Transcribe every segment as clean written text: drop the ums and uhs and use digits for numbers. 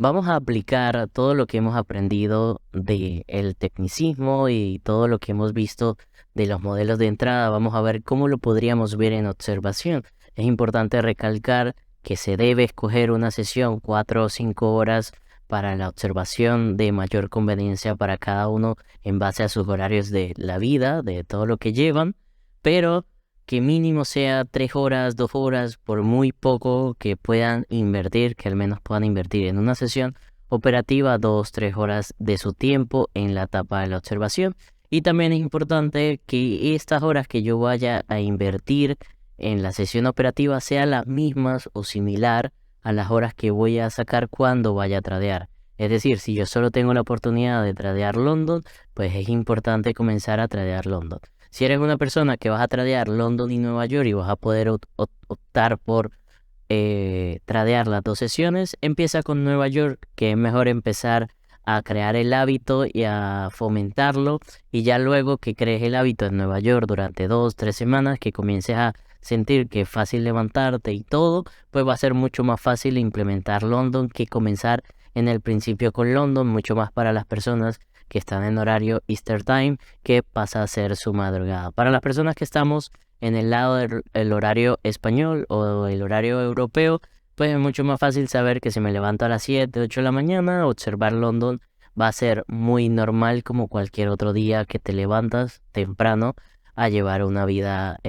Vamos a aplicar todo lo que hemos aprendido del tecnicismo y todo lo que hemos visto de los modelos de entrada. Vamos a ver cómo lo podríamos ver en observación. Es importante recalcar que se debe escoger una sesión 4 o 5 horas para la observación de mayor conveniencia para cada uno en base a sus horarios de la vida, de todo lo que llevan, pero que mínimo sea 3 horas, 2 horas, por muy poco que puedan invertir, que al menos puedan invertir en una sesión operativa 2, 3 horas de su tiempo en la etapa de la observación. Y también es importante que estas horas que yo vaya a invertir en la sesión operativa sean las mismas o similar a las horas que voy a sacar cuando vaya a tradear. Es decir, si yo solo tengo la oportunidad de tradear London, pues es importante comenzar a tradear London. Si eres una persona que vas a tradear London y Nueva York y vas a poder optar por tradear las dos sesiones, empieza con Nueva York, que es mejor empezar a crear el hábito y a fomentarlo, y ya luego que crees el hábito en Nueva York durante 2, 3 semanas, que comiences a sentir que es fácil levantarte y todo, pues va a ser mucho más fácil implementar London que comenzar en el principio con London, mucho más para las personas que están en horario Easter Time, que pasa a ser su madrugada. Para las personas que estamos en el lado del horario español o el horario europeo, pues es mucho más fácil saber que si me levanto a las 7, 8 de la mañana, observar London va a ser muy normal como cualquier otro día que te levantas temprano a llevar una vida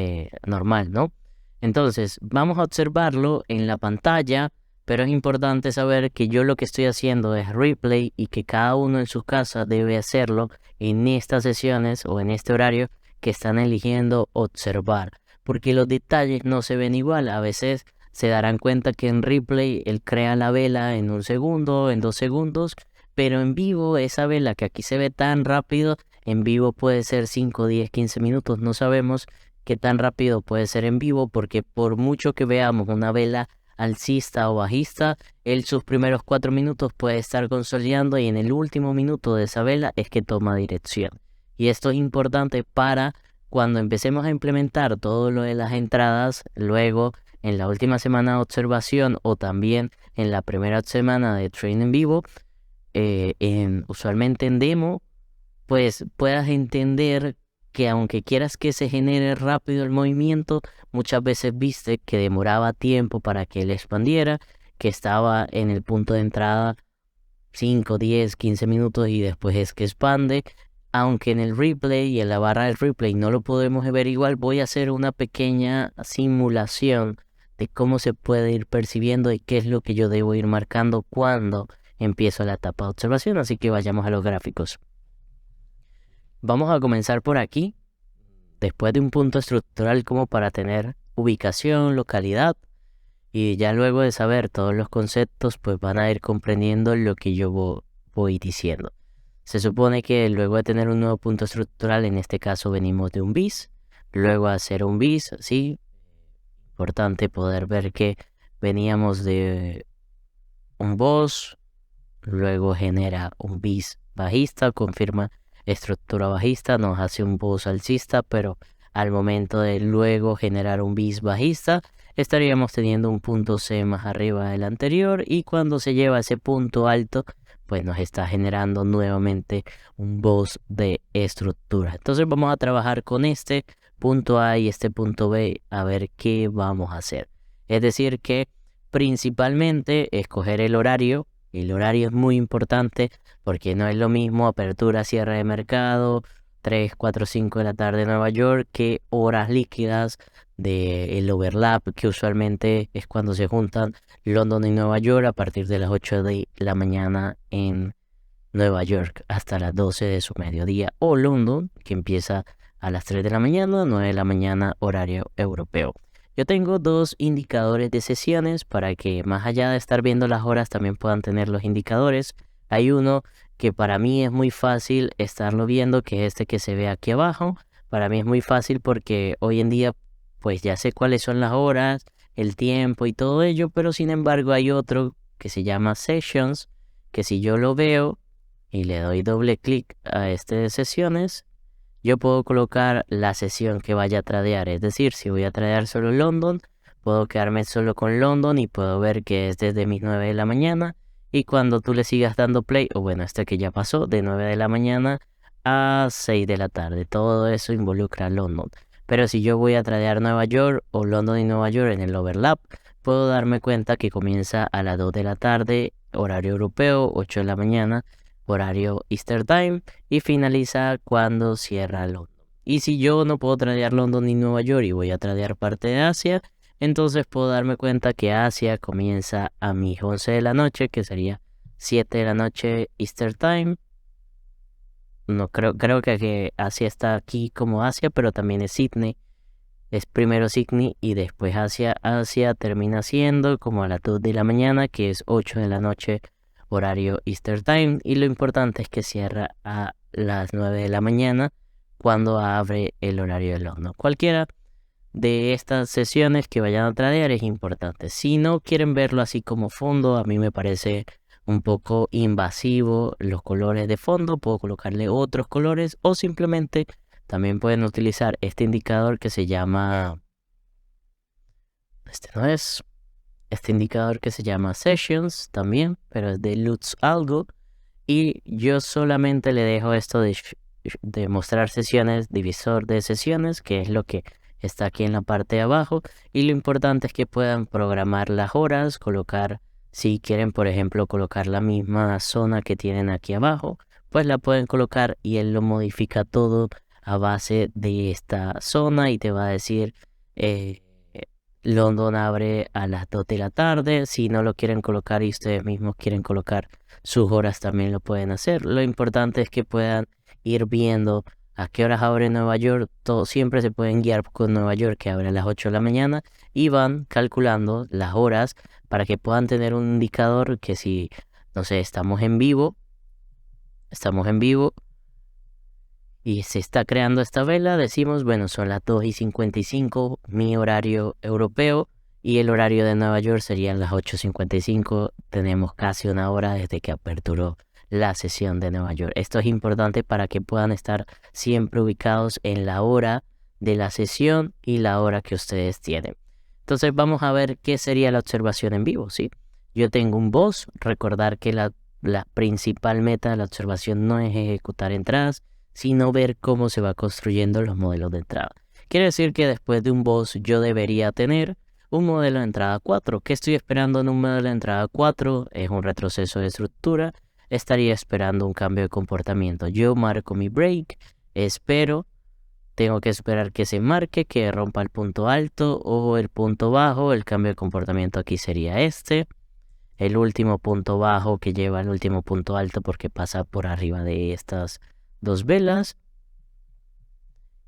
normal, ¿no? Entonces, vamos a observarlo en la pantalla, pero es importante saber que yo lo que estoy haciendo es replay y que cada uno en su casa debe hacerlo en estas sesiones o en este horario que están eligiendo observar, porque los detalles no se ven igual. A veces se darán cuenta que en replay él crea la vela en 1 segundo, en 2 segundos, pero en vivo esa vela que aquí se ve tan rápido, en vivo puede ser 5, 10, 15 minutos. No sabemos qué tan rápido puede ser en vivo, porque por mucho que veamos una vela alcista o bajista, él sus primeros 4 minutos puede estar consolidando y en el último minuto de esa vela es que toma dirección. Y esto es importante para cuando empecemos a implementar todo lo de las entradas, luego en la última semana de observación o también en la primera semana de trading en vivo, usualmente en demo, pues puedas entender que aunque quieras que se genere rápido el movimiento, muchas veces viste que demoraba tiempo para que él expandiera, que estaba en el punto de entrada 5, 10, 15 minutos y después es que expande. Aunque en el replay y en la barra del replay no lo podemos ver igual, voy a hacer una pequeña simulación de cómo se puede ir percibiendo y qué es lo que yo debo ir marcando cuando empiezo la etapa de observación. Así que vayamos a los gráficos. Vamos a comenzar por aquí, después de un punto estructural como para tener ubicación, localidad, y ya luego de saber todos los conceptos, pues van a ir comprendiendo lo que yo voy diciendo. Se supone que luego de tener un nuevo punto estructural, en este caso venimos de un bis, luego a hacer un bis, ¿sí? Importante poder ver que veníamos de un boss, luego genera un bis bajista, confirma estructura bajista, nos hace un boss alcista, pero al momento de luego generar un bis bajista, estaríamos teniendo un punto C más arriba del anterior, y cuando se lleva ese punto alto, pues nos está generando nuevamente un boss de estructura. Entonces vamos a trabajar con este punto A y este punto B a ver qué vamos a hacer. Es decir que principalmente escoger el horario. El horario es muy importante porque no es lo mismo apertura, cierre de mercado, 3, 4, 5 de la tarde en Nueva York, que horas líquidas del overlap, que usualmente es cuando se juntan London y Nueva York a partir de las 8 de la mañana en Nueva York hasta las 12 de su mediodía, o London, que empieza a las 3 de la mañana, 9 de la mañana horario europeo. Yo tengo dos indicadores de sesiones para que más allá de estar viendo las horas también puedan tener los indicadores. Hay uno que para mí es muy fácil estarlo viendo, que es este que se ve aquí abajo. Para mí es muy fácil porque hoy en día pues ya sé cuáles son las horas, el tiempo y todo ello, pero sin embargo hay otro que se llama Sessions, que si yo lo veo y le doy doble clic a este de sesiones, yo puedo colocar la sesión que vaya a tradear. Es decir, si voy a tradear solo London, puedo quedarme solo con London y puedo ver que es desde mis 9 de la mañana y cuando tú le sigas dando play, o bueno, este que ya pasó, de 9 de la mañana a 6 de la tarde. Todo eso involucra a London. Pero si yo voy a tradear Nueva York o London y Nueva York en el overlap, puedo darme cuenta que comienza a las 2 de la tarde, horario europeo, 8 de la mañana, horario Eastern Time, y finaliza cuando cierra London. Y si yo no puedo tradear London ni Nueva York y voy a tradear parte de Asia, entonces puedo darme cuenta que Asia comienza a mis 11 de la noche, que sería 7 de la noche Eastern Time. No creo que Asia está aquí como Asia, pero también es Sydney. Es primero Sydney y después Asia. Asia termina siendo como a las 2 de la mañana, que es 8 de la noche, horario Eastern Time. Y lo importante es que cierra a las 9 de la mañana cuando abre el horario de London. Cualquiera de estas sesiones que vayan a tradear es importante. Si no quieren verlo así como fondo, a mí me parece un poco invasivo los colores de fondo, puedo colocarle otros colores o simplemente también pueden utilizar este indicador que se llama, este indicador que se llama Sessions también, pero es de Lutz Algo, y yo solamente le dejo esto de mostrar sesiones, divisor de sesiones, que es lo que está aquí en la parte de abajo, y lo importante es que puedan programar las horas, colocar, si quieren por ejemplo colocar la misma zona que tienen aquí abajo, pues la pueden colocar y él lo modifica todo a base de esta zona y te va a decir London abre a las 2 de la tarde. Si no lo quieren colocar y ustedes mismos quieren colocar sus horas, también lo pueden hacer. Lo importante es que puedan ir viendo a qué horas abre Nueva York. Siempre se pueden guiar con Nueva York, que abre a las 8 de la mañana, y van calculando las horas para que puedan tener un indicador que si, no sé, estamos en vivo y se está creando esta vela, decimos, bueno, son las 2:55, mi horario europeo, y el horario de Nueva York serían las 8:55. Tenemos casi una hora desde que aperturó la sesión de Nueva York. Esto es importante para que puedan estar siempre ubicados en la hora de la sesión y la hora que ustedes tienen. Entonces vamos a ver qué sería la observación en vivo, ¿sí? Yo tengo un boss, recordar que la principal meta de la observación no es ejecutar entradas, sino ver cómo se va construyendo los modelos de entrada. Quiere decir que después de un boss yo debería tener un modelo de entrada 4. ¿Qué estoy esperando en un modelo de entrada 4? Es un retroceso de estructura. Estaría esperando un cambio de comportamiento. Yo marco mi break, espero, tengo que esperar que se marque, que rompa el punto alto o el punto bajo. El cambio de comportamiento aquí sería este. El último punto bajo que lleva al último punto alto porque pasa por arriba de estas dos velas.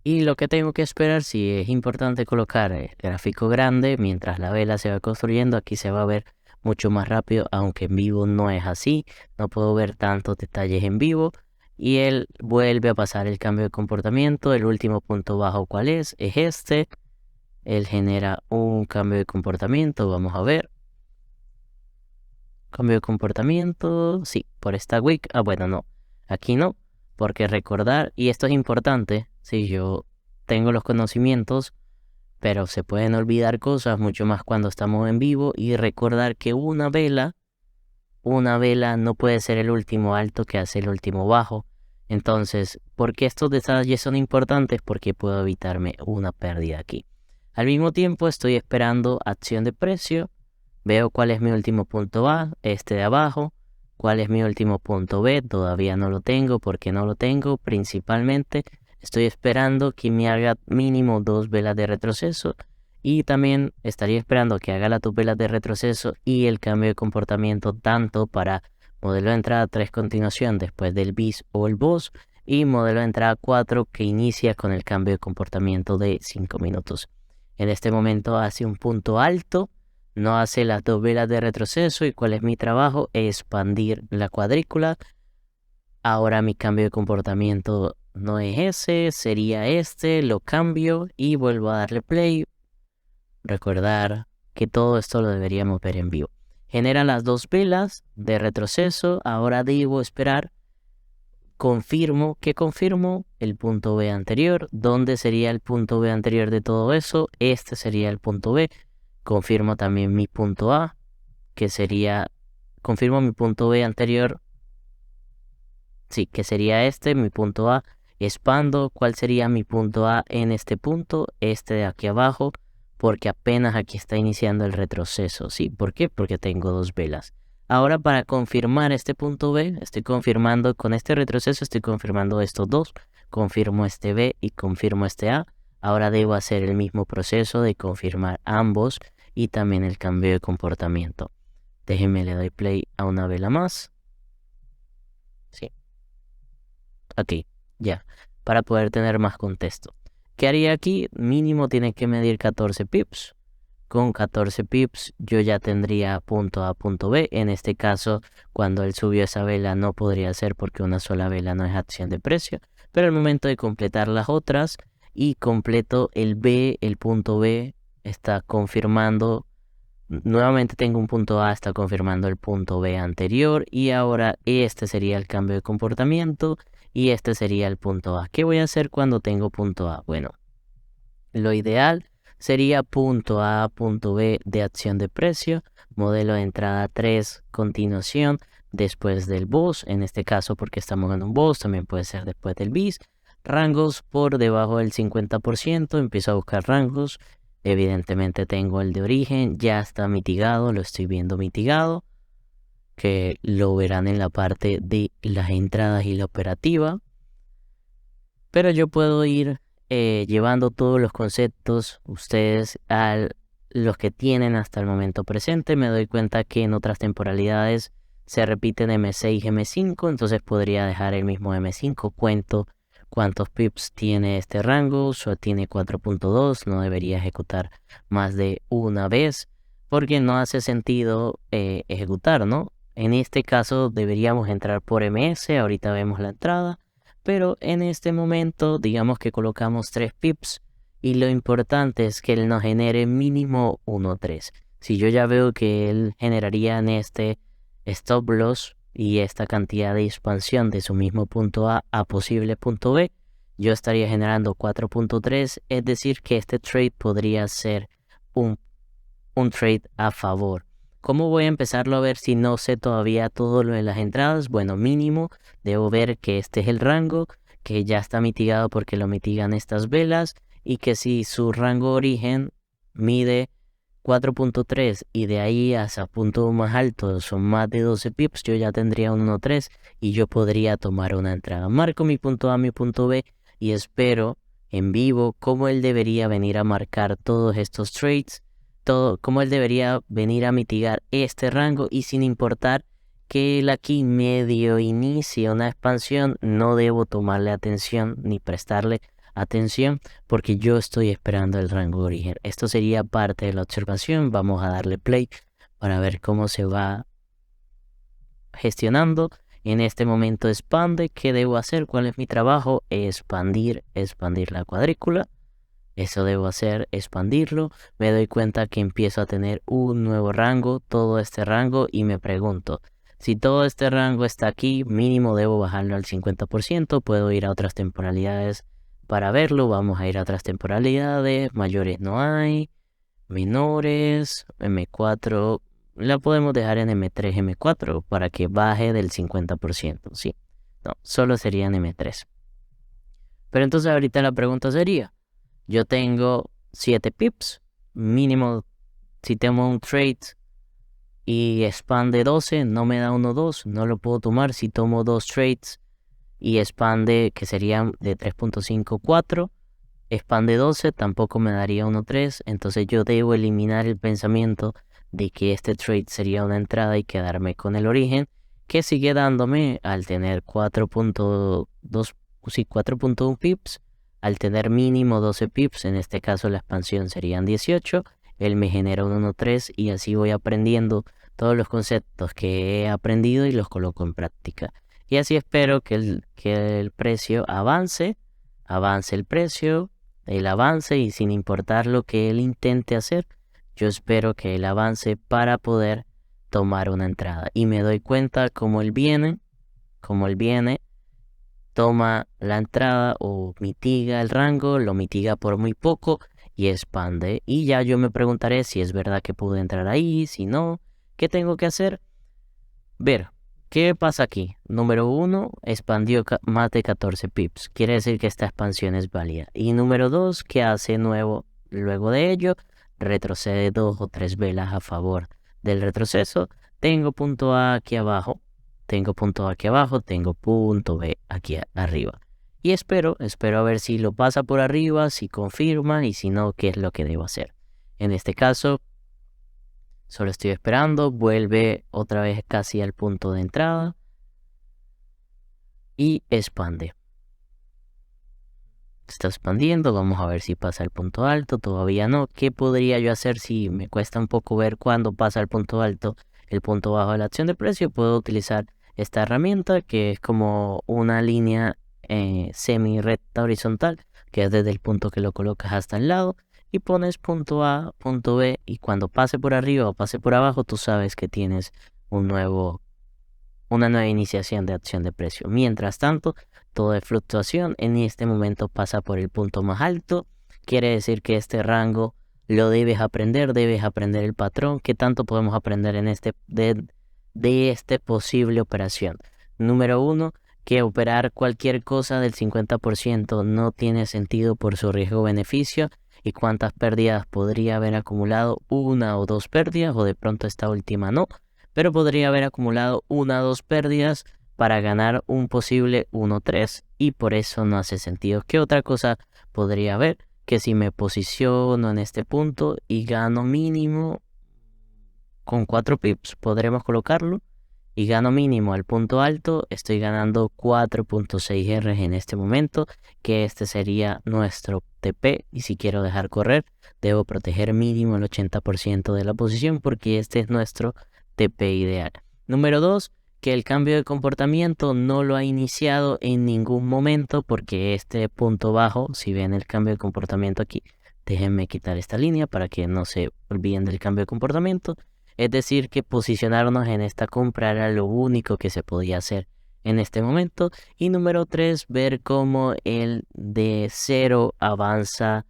Y lo que tengo que esperar, si es importante colocar el gráfico grande mientras la vela se va construyendo, aquí se va a ver mucho más rápido, aunque en vivo no es así, no puedo ver tantos detalles en vivo. Y él vuelve a pasar el cambio de comportamiento. El último punto bajo, ¿cuál es? Es este. Él genera un cambio de comportamiento, vamos a ver. Cambio de comportamiento, sí, por esta wick. Bueno, no, aquí no, porque recordar, y esto es importante, si yo tengo los conocimientos, pero se pueden olvidar cosas mucho más cuando estamos en vivo, y recordar que una vela no puede ser el último alto que hace el último bajo. Entonces, ¿por qué estos detalles son importantes? Porque puedo evitarme una pérdida aquí. Al mismo tiempo estoy esperando acción de precio. Veo cuál es mi último punto A, este de abajo. ¿Cuál es mi último punto B? Todavía no lo tengo. ¿Por qué no lo tengo? Principalmente estoy esperando que me haga mínimo 2 velas de retroceso. Y también estaría esperando que haga las 2 velas de retroceso y el cambio de comportamiento tanto para modelo de entrada 3 continuación después del bis o el boss, y modelo de entrada 4 que inicia con el cambio de comportamiento de 5 minutos. En este momento hace un punto alto, no hace las 2 velas de retroceso. ¿Y cuál es mi trabajo? Expandir la cuadrícula. Ahora mi cambio de comportamiento no es ese, sería este, lo cambio y vuelvo a darle play. Recordar que todo esto lo deberíamos ver en vivo. Genera las 2 velas de retroceso. Ahora debo esperar. Confirmo el punto B anterior. ¿Dónde sería el punto B anterior de todo eso? Este sería el punto B. Confirmo también mi punto A, que sería confirmo mi punto B anterior. Sí, que sería este, mi punto A. Expando, ¿cuál sería mi punto A en este punto? Este de aquí abajo, porque apenas aquí está iniciando el retroceso. ¿Sí? ¿Por qué? Porque tengo dos velas. Ahora para confirmar este punto B, estoy confirmando con este retroceso, estoy confirmando estos dos. Confirmo este B y confirmo este A. Ahora debo hacer el mismo proceso de confirmar ambos y también el cambio de comportamiento. Déjenme le doy play a una vela más. Sí. Aquí, ya, para poder tener más contexto. ¿Qué haría aquí? Mínimo tiene que medir 14 pips. Con 14 pips yo ya tendría punto A, punto B. En este caso, cuando él subió esa vela no podría ser porque una sola vela no es acción de precio. Pero al momento de completar las otras y completo el B, el punto B está confirmando. Nuevamente tengo un punto A, está confirmando el punto B anterior y ahora este sería el cambio de comportamiento y este sería el punto A. ¿Qué voy a hacer cuando tengo punto A? Bueno, lo ideal sería punto A, punto B de acción de precio, modelo de entrada 3, continuación, después del BOS, en este caso porque estamos en un BOS, también puede ser después del BIS. Rangos por debajo del 50%, empiezo a buscar rangos. Evidentemente tengo el de origen, ya está mitigado, lo estoy viendo mitigado, que lo verán en la parte de las entradas y la operativa. Pero yo puedo ir llevando todos los conceptos ustedes a los que tienen hasta el momento presente. Me doy cuenta que en otras temporalidades se repiten M6 y M5, entonces podría dejar el mismo M5. Cuento cuántos pips tiene este rango, solo tiene 4.2, no debería ejecutar más de una vez porque no hace sentido ejecutar, ¿no? En este caso deberíamos entrar por MS, ahorita vemos la entrada. Pero en este momento, digamos que colocamos 3 pips y lo importante es que él nos genere mínimo 1.3. Si yo ya veo que él generaría en este stop loss y esta cantidad de expansión de su mismo punto A posible punto B, yo estaría generando 4.3, es decir que este trade podría ser un trade a favor. ¿Cómo voy a empezarlo a ver si no sé todavía todo lo de las entradas? Bueno, mínimo debo ver que este es el rango, que ya está mitigado porque lo mitigan estas velas y que si su rango origen mide 4.3 y de ahí hasta punto más alto son más de 12 pips, yo ya tendría un 1.3 y yo podría tomar una entrada. Marco mi punto A, mi punto B y espero en vivo cómo él debería venir a marcar todos estos trades, todo, cómo él debería venir a mitigar este rango y sin importar que él aquí medio inicie una expansión, no debo tomarle atención ni prestarle atención porque yo estoy esperando el rango de origen. Esto sería parte de la observación. Vamos a darle play para ver cómo se va gestionando. En este momento expande. ¿Qué debo hacer? ¿Cuál es mi trabajo? Expandir la cuadrícula. Eso debo hacer, expandirlo. Me doy cuenta que empiezo a tener un nuevo rango, todo este rango, y me pregunto, si todo este rango está aquí, mínimo debo bajarlo al 50%, puedo ir a otras temporalidades para verlo. Vamos a ir a otras temporalidades, mayores no hay, menores, M4, la podemos dejar en M3, M4 para que baje del 50%, ¿sí? No, solo serían M3. Pero entonces ahorita la pregunta sería, yo tengo 7 pips, mínimo si tengo un trade y expande 12, no me da 1.2, no lo puedo tomar. Si tomo 2 trades y expande, que serían de 3.54, expande 12, tampoco me daría 1.3, entonces yo debo eliminar el pensamiento de que este trade sería una entrada y quedarme con el origen, que sigue dándome al tener 4.2, sí, 4.1 pips, al tener mínimo 12 pips, en este caso la expansión serían 18, él me genera un 1.3 y así voy aprendiendo todos los conceptos que he aprendido y los coloco en práctica. Y así espero que el precio avance el precio, el avance y sin importar lo que él intente hacer, yo espero que él avance para poder tomar una entrada. Y me doy cuenta como él viene, toma la entrada o mitiga el rango, lo mitiga por muy poco y expande. Y ya yo me preguntaré si es verdad que pude entrar ahí, si no, ¿qué tengo que hacer? Ver, ¿qué pasa aquí? Número 1, expandió más de 14 pips. Quiere decir que esta expansión es válida. Y número 2, ¿qué hace nuevo? Luego de ello, retrocede 2 o 3 velas a favor del retroceso. Tengo punto A aquí abajo. Tengo punto A aquí abajo. Tengo punto B aquí arriba. Y espero a ver si lo pasa por arriba, si confirma y si no, qué es lo que debo hacer. En este caso, solo estoy esperando, vuelve otra vez casi al punto de entrada y expande. Está expandiendo, vamos a ver si pasa el punto alto, todavía no. ¿Qué podría yo hacer si me cuesta un poco ver cuándo pasa el punto alto, el punto bajo de la acción de precio? Puedo utilizar esta herramienta que es como una línea semi recta horizontal, que es desde el punto que lo colocas hasta el lado y pones punto A, punto B, y cuando pase por arriba o pase por abajo, tú sabes que tienes una nueva iniciación de acción de precio. Mientras tanto, toda fluctuación en este momento pasa por el punto más alto. Quiere decir que este rango lo debes aprender el patrón. ¿Qué tanto podemos aprender en de esta posible operación? Número 1, que operar cualquier cosa del 50% no tiene sentido por su riesgo-beneficio. ¿Y cuántas pérdidas podría haber acumulado? Una o dos pérdidas, o de pronto esta última no, pero podría haber acumulado una o dos pérdidas para ganar un posible 1-3 y por eso no hace sentido. ¿Qué otra cosa podría haber? Que si me posiciono en este punto y gano mínimo con 4 pips, podremos colocarlo, y gano mínimo al punto alto, estoy ganando 4.6 R en este momento, que este sería nuestro TP, y si quiero dejar correr, debo proteger mínimo el 80% de la posición porque este es nuestro TP ideal. Número 2, que el cambio de comportamiento no lo ha iniciado en ningún momento porque este punto bajo, si ven el cambio de comportamiento aquí, déjenme quitar esta línea para que no se olviden del cambio de comportamiento. Es decir, que posicionarnos en esta compra era lo único que se podía hacer en este momento. Y número 3, ver cómo el de 0 avanza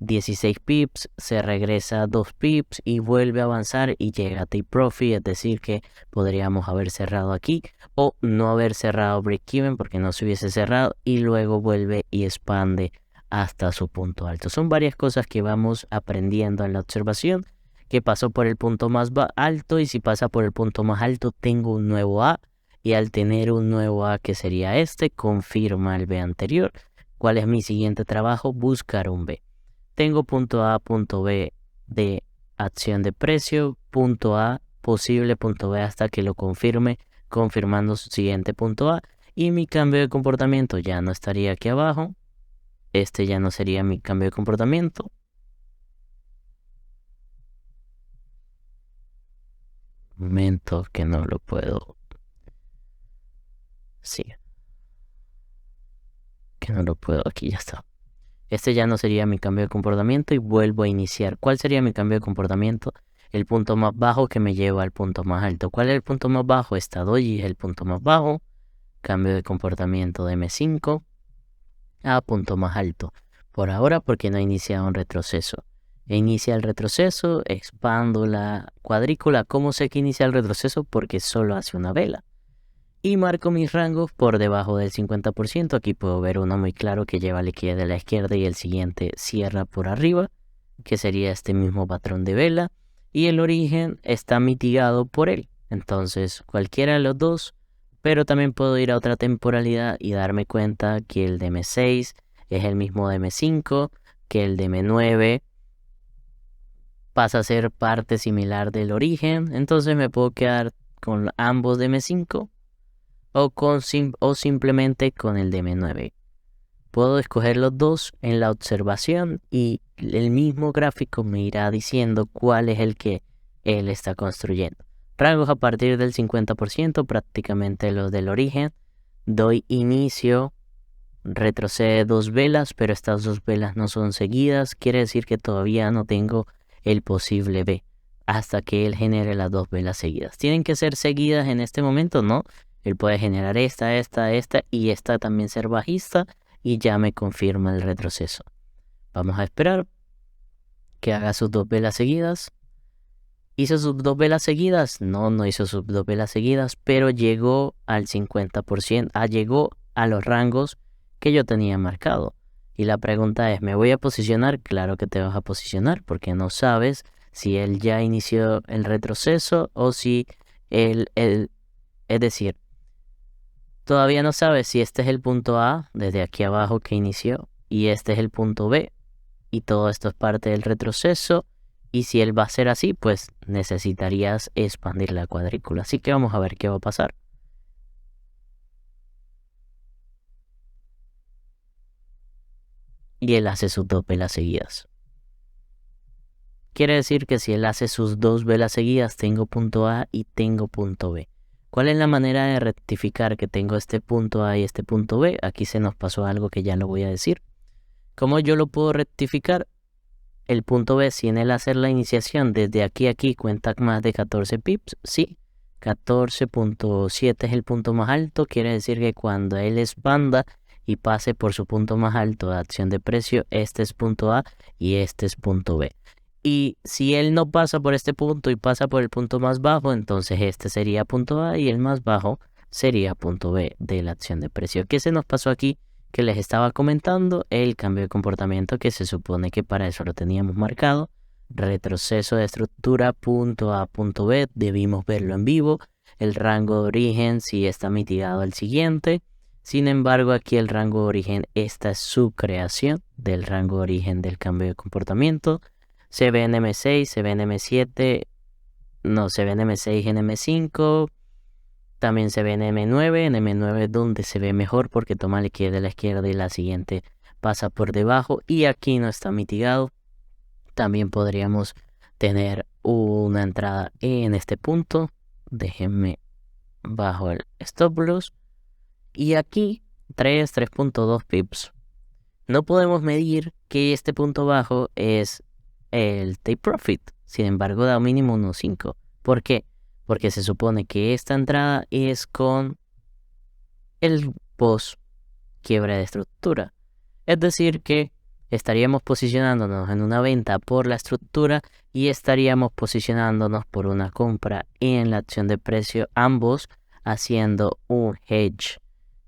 16 pips, se regresa 2 pips y vuelve a avanzar y llega a take profit. Es decir, que podríamos haber cerrado aquí o no haber cerrado break-even porque no se hubiese cerrado y luego vuelve y expande hasta su punto alto. Son varias cosas que vamos aprendiendo en la observación, que pasó por el punto más alto, y si pasa por el punto más alto tengo un nuevo A, y al tener un nuevo A, que sería este, confirma el B anterior. ¿Cuál es mi siguiente trabajo? Buscar un B. Tengo punto A, punto B de acción de precio, punto A, posible punto B hasta que lo confirme, confirmando su siguiente punto A, y mi cambio de comportamiento ya no estaría aquí abajo. Este ya no sería mi cambio de comportamiento. Momento que no lo puedo. Sí, que no lo puedo. Aquí ya está. Este ya no sería mi cambio de comportamiento y vuelvo a iniciar. ¿Cuál sería mi cambio de comportamiento? El punto más bajo que me lleva al punto más alto. ¿Cuál es el punto más bajo? Esta doji es el punto más bajo. Cambio de comportamiento de M5 a punto más alto. Por ahora, porque no he iniciado un retroceso. Inicia el retroceso, expando la cuadrícula. ¿Cómo sé que inicia el retroceso? Porque solo hace una vela. Y marco mis rangos por debajo del 50%. Aquí puedo ver uno muy claro que lleva liquidez de la izquierda y el siguiente cierra por arriba, que sería este mismo patrón de vela. Y el origen está mitigado por él. Entonces, cualquiera de los dos, pero también puedo ir a otra temporalidad y darme cuenta que el de M6 es el mismo de M5, que el de M9 pasa a ser parte similar del origen. Entonces me puedo quedar con ambos de M5 o simplemente con el de M9. Puedo escoger los dos en la observación y el mismo gráfico me irá diciendo cuál es el que él está construyendo. Rangos a partir del 50%, prácticamente los del origen. Doy inicio, retrocede 2 velas, pero estas 2 velas no son seguidas. Quiere decir que todavía no tengo el posible B hasta que él genere las 2 velas seguidas. ¿Tienen que ser seguidas en este momento? No. Él puede generar esta y esta también ser bajista y ya me confirma el retroceso. Vamos a esperar que haga sus 2 velas seguidas ¿Hizo sus dos velas seguidas? No, no hizo sus dos velas seguidas, pero llegó al 50%, llegó a los rangos que yo tenía marcado. Y la pregunta es, ¿me voy a posicionar? Claro que te vas a posicionar porque no sabes si él ya inició el retroceso o si es decir, todavía no sabes si este es el punto A desde aquí abajo que inició y este es el punto B y todo esto es parte del retroceso. Y si él va a ser así, pues necesitarías expandir la cuadrícula. Así que vamos a ver qué va a pasar. Y él hace sus dos velas seguidas. Quiere decir que si él hace sus dos velas seguidas, tengo punto A y tengo punto B. ¿Cuál es la manera de rectificar que tengo este punto A y este punto B? Aquí se nos pasó algo que ya lo voy a decir. ¿Cómo yo lo puedo rectificar? El punto B, si en él hacer la iniciación desde aquí a aquí cuenta más de 14 pips, sí. 14.7 es el punto más alto, quiere decir que cuando él expanda y pase por su punto más alto de acción de precio, este es punto A y este es punto B. Y si él no pasa por este punto y pasa por el punto más bajo, entonces este sería punto A y el más bajo sería punto B de la acción de precio. ¿Qué se nos pasó aquí? Que les estaba comentando el cambio de comportamiento que se supone que para eso lo teníamos marcado. Retroceso de estructura punto A punto B, debimos verlo en vivo. El rango de origen sí está mitigado al siguiente. Sin embargo, aquí el rango de origen, esta es su creación del rango de origen del cambio de comportamiento. Se ve en M6, se ve en M7, no, se ve en M6 en M5. También se ve en M9 es donde se ve mejor porque toma liquidez de la izquierda y la siguiente pasa por debajo y aquí no está mitigado. También podríamos tener una entrada en este punto. Déjenme bajo el stop loss. Y aquí 3.2 pips. No podemos medir que este punto bajo es el take profit. Sin embargo, da un mínimo 1.5. ¿Por qué? Porque se supone que esta entrada es con el post quiebra de estructura. Es decir que estaríamos posicionándonos en una venta por la estructura y estaríamos posicionándonos por una compra en la acción de precio, ambos haciendo un hedge.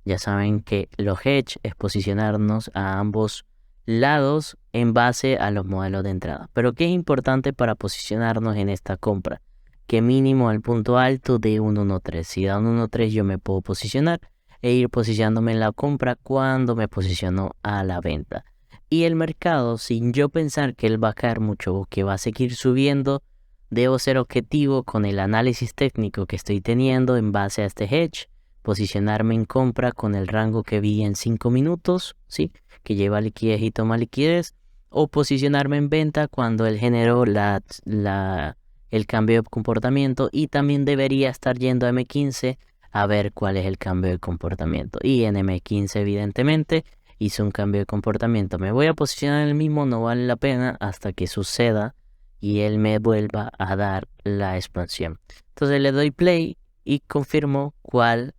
Ya saben que los hedge es posicionarnos a ambos lados en base a los modelos de entrada. Pero ¿qué es importante para posicionarnos en esta compra? Que mínimo al punto alto de un 1.3. Si da un 1.3 yo me puedo posicionar e ir posicionándome en la compra cuando me posiciono a la venta. Y el mercado, sin yo pensar que él va a caer mucho o que va a seguir subiendo, debo ser objetivo con el análisis técnico que estoy teniendo en base a este hedge, posicionarme en compra con el rango que vi en 5 minutos, ¿sí? Que lleva liquidez y toma liquidez, o posicionarme en venta cuando él generó el cambio de comportamiento y también debería estar yendo a M15 a ver cuál es el cambio de comportamiento. Y en M15 evidentemente hizo un cambio de comportamiento. Me voy a posicionar en el mismo, no vale la pena hasta que suceda y él me vuelva a dar la expansión. Entonces le doy play y confirmo cuál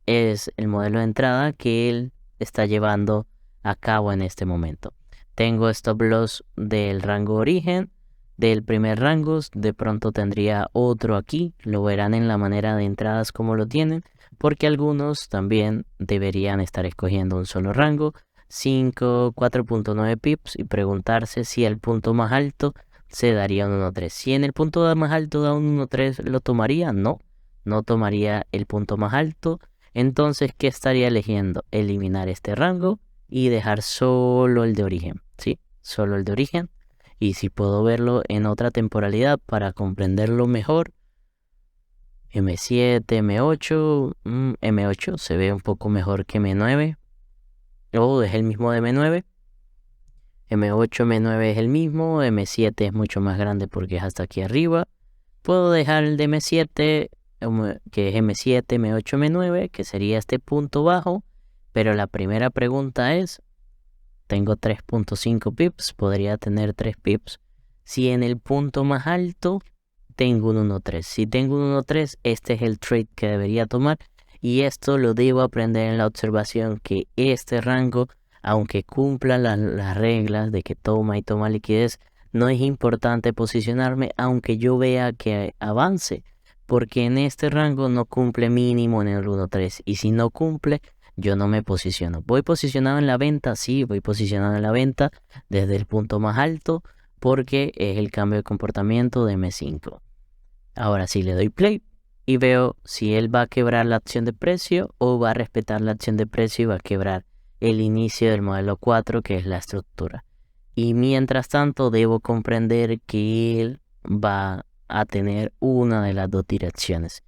es el modelo de entrada que él está llevando a cabo en este momento. Tengo stop loss del rango origen, del primer rango, de pronto tendría otro aquí, lo verán en la manera de entradas como lo tienen, porque algunos también deberían estar escogiendo un solo rango, 4.9 pips y preguntarse si el punto más alto se daría un 1.3. Si en el punto más alto da un 1.3, ¿lo tomaría? No, no tomaría el punto más alto. Entonces, ¿qué estaría eligiendo? Eliminar este rango y dejar solo el de origen, ¿sí? Solo el de origen. Y si puedo verlo en otra temporalidad para comprenderlo mejor, M7, M8, M8 se ve un poco mejor que M9. Es el mismo de M9. M8, M9 es el mismo, M7 es mucho más grande porque es hasta aquí arriba. Puedo dejar el de M7, que es M7, M8, M9, que sería este punto bajo. Pero la primera pregunta es, tengo 3.5 pips, podría tener 3 pips. Si en el punto más alto tengo un 1.3. Si tengo un 1.3, este es el trade que debería tomar. Y esto lo debo aprender en la observación, que este rango, aunque cumpla las reglas de que toma y toma liquidez, no es importante posicionarme aunque yo vea que avance, porque en este rango no cumple mínimo en el 1.3 y si no cumple, yo no me posiciono. ¿Voy posicionado en la venta? Sí, voy posicionado en la venta desde el punto más alto porque es el cambio de comportamiento de M5. Ahora sí le doy play y veo si él va a quebrar la acción de precio o va a respetar la acción de precio y va a quebrar el inicio del modelo 4, que es la estructura. Y mientras tanto debo comprender que él va a tener una de las dos direcciones.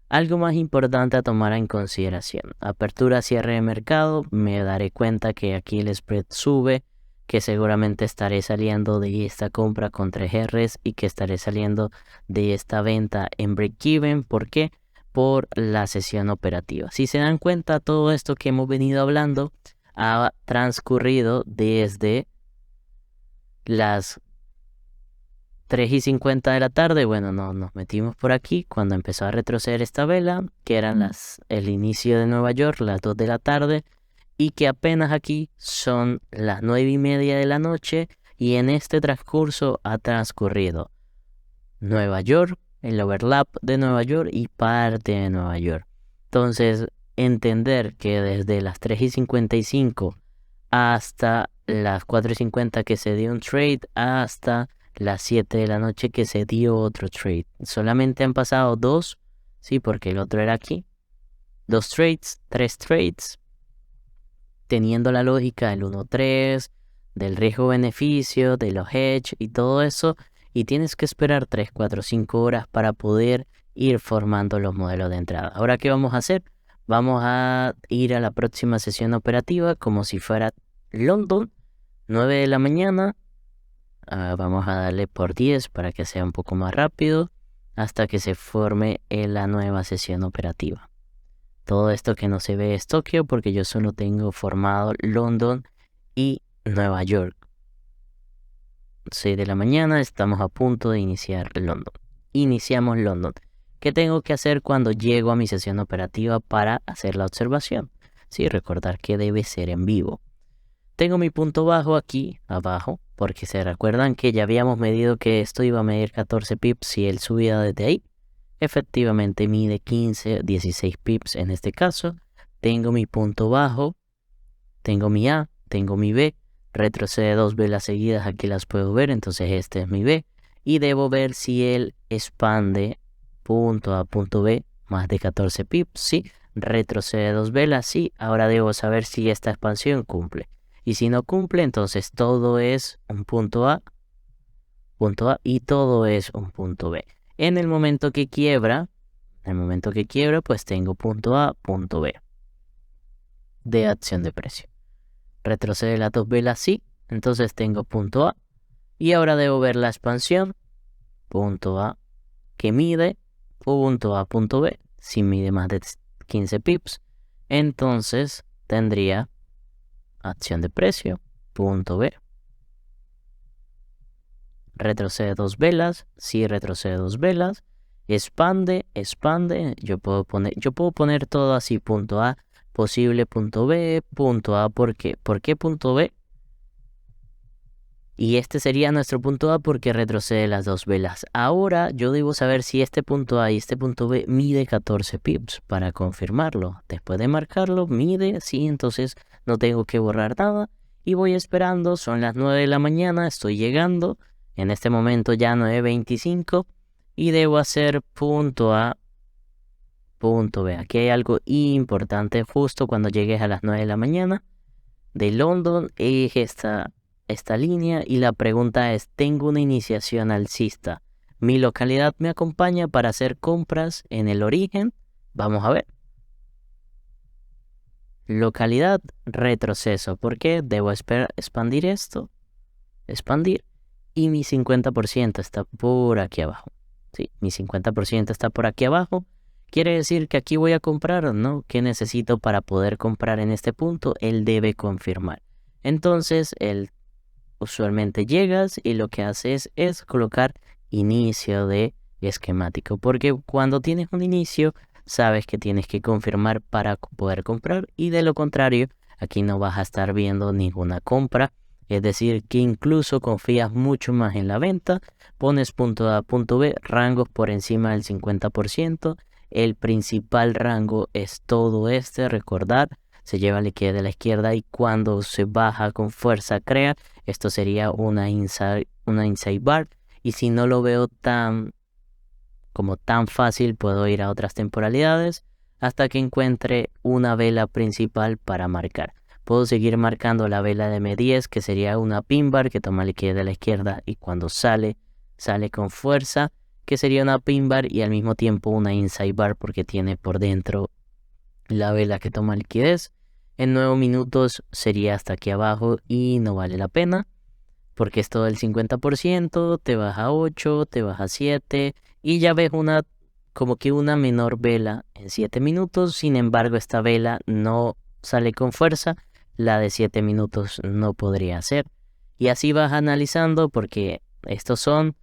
Algo más importante a tomar en consideración: apertura, cierre de mercado, me daré cuenta que aquí el spread sube, que seguramente estaré saliendo de esta compra con 3 Rs y que estaré saliendo de esta venta en break-even. ¿Por qué? Por la sesión operativa. Si se dan cuenta, todo esto que hemos venido hablando ha transcurrido desde las 3:50 de la tarde. Bueno, no, nos metimos por aquí cuando empezó a retroceder esta vela, que eran el inicio de Nueva York, las 2 de la tarde, y que apenas aquí son las 9:30 de la noche, y en este transcurso ha transcurrido Nueva York, el overlap de Nueva York y parte de Nueva York. Entonces, entender que desde las 3:55 hasta las 4:50 que se dio un trade, hasta las 7 de la noche que se dio otro trade. Solamente han pasado 2, sí, porque el otro era aquí. 2 trades, 3 trades, teniendo la lógica del 1.3, del riesgo-beneficio, de los hedge y todo eso. Y tienes que esperar 3, 4, 5 horas para poder ir formando los modelos de entrada. Ahora, ¿qué vamos a hacer? Vamos a ir a la próxima sesión operativa como si fuera London, 9 de la mañana. Vamos a darle por 10 para que sea un poco más rápido hasta que se forme la nueva sesión operativa. Todo esto que no se ve es Tokio porque yo solo tengo formado London y Nueva York. 6 de la mañana, estamos a punto de iniciar London. Iniciamos London. ¿Qué tengo que hacer cuando llego a mi sesión operativa para hacer la observación? Sí, recordar que debe ser en vivo. Tengo mi punto bajo aquí abajo, porque se recuerdan que ya habíamos medido que esto iba a medir 14 pips si él subía desde ahí. Efectivamente mide 15, 16 pips en este caso. Tengo mi punto bajo, tengo mi A, tengo mi B, retrocede 2 velas seguidas, aquí las puedo ver, entonces este es mi B. Y debo ver si él expande punto A, punto B, más de 14 pips, sí. Retrocede 2 velas, sí. Ahora debo saber si esta expansión cumple. Y si no cumple, entonces todo es un punto A y todo es un punto B. En el momento que quiebra, pues tengo punto A, punto B de acción de precio. Retrocede las 2 velas, sí. Entonces tengo punto A. Y ahora debo ver la expansión, punto A, que mide punto A, punto B. Si mide más de 15 pips, entonces tendría acción de precio, punto B. Retrocede 2 velas, sí, retrocede 2 velas. Expande. Yo puedo poner todo así: punto A, posible punto B, punto A. ¿Por qué? ¿Por qué punto B? Y este sería nuestro punto A porque retrocede las 2 velas. Ahora yo debo saber si este punto A y este punto B mide 14 pips para confirmarlo. Después de marcarlo, mide, sí, entonces no tengo que borrar nada. Y voy esperando, son las 9 de la mañana, estoy llegando. En este momento ya 9:25 y debo hacer punto A, punto B. Aquí hay algo importante justo cuando llegues a las 9 de la mañana de London, es esta línea, y la pregunta es: tengo una iniciación alcista, mi localidad me acompaña para hacer compras en el origen. Vamos a ver. Localidad, retroceso. ¿Por qué? Debo expandir esto, expandir, y mi 50% está por aquí abajo. Sí, mi 50% está por aquí abajo. ¿Quiere decir que aquí voy a comprar o no? ¿Qué necesito para poder comprar en este punto? Él debe confirmar. Entonces, él usualmente llegas y lo que haces es colocar inicio de esquemático. Porque cuando tienes un inicio, sabes que tienes que confirmar para poder comprar. Y de lo contrario, aquí no vas a estar viendo ninguna compra Es decir, que incluso confías mucho más en la venta, pones punto A, punto B, rangos por encima del 50%. El principal rango es todo este, recordar, se lleva liquidez de la izquierda y cuando se baja con fuerza crea, esto sería una inside bar. Y si no lo veo tan fácil, puedo ir a otras temporalidades hasta que encuentre una vela principal para marcar. Puedo seguir marcando la vela de M10, que sería una pin bar que toma liquidez de la izquierda y cuando sale con fuerza, que sería una pin bar y al mismo tiempo una inside bar porque tiene por dentro la vela que toma liquidez. En 9 minutos sería hasta aquí abajo y no vale la pena porque es todo el 50%, te baja 8, te baja 7 y ya ves como que una menor vela en 7 minutos. Sin embargo, esta vela no sale con fuerza, la de 7 minutos no podría ser. Y así vas analizando porque estos son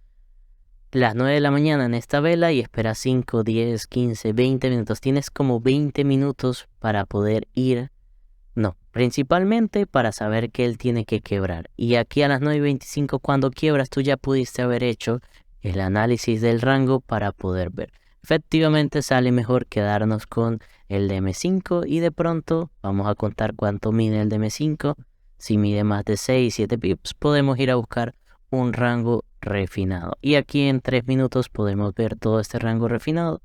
las 9 de la mañana en esta vela y esperas 5, 10, 15, 20 minutos. Tienes como 20 minutos para poder ir. No, principalmente para saber que él tiene que quebrar. Y aquí a las 9:25 cuando quiebras tú ya pudiste haber hecho el análisis del rango para poder ver. Efectivamente sale mejor quedarnos con el de M5 y de pronto vamos a contar cuánto mide el de M5. Si mide más de 6, 7 pips podemos ir a buscar un rango refinado. Y aquí en 3 minutos podemos ver todo este rango refinado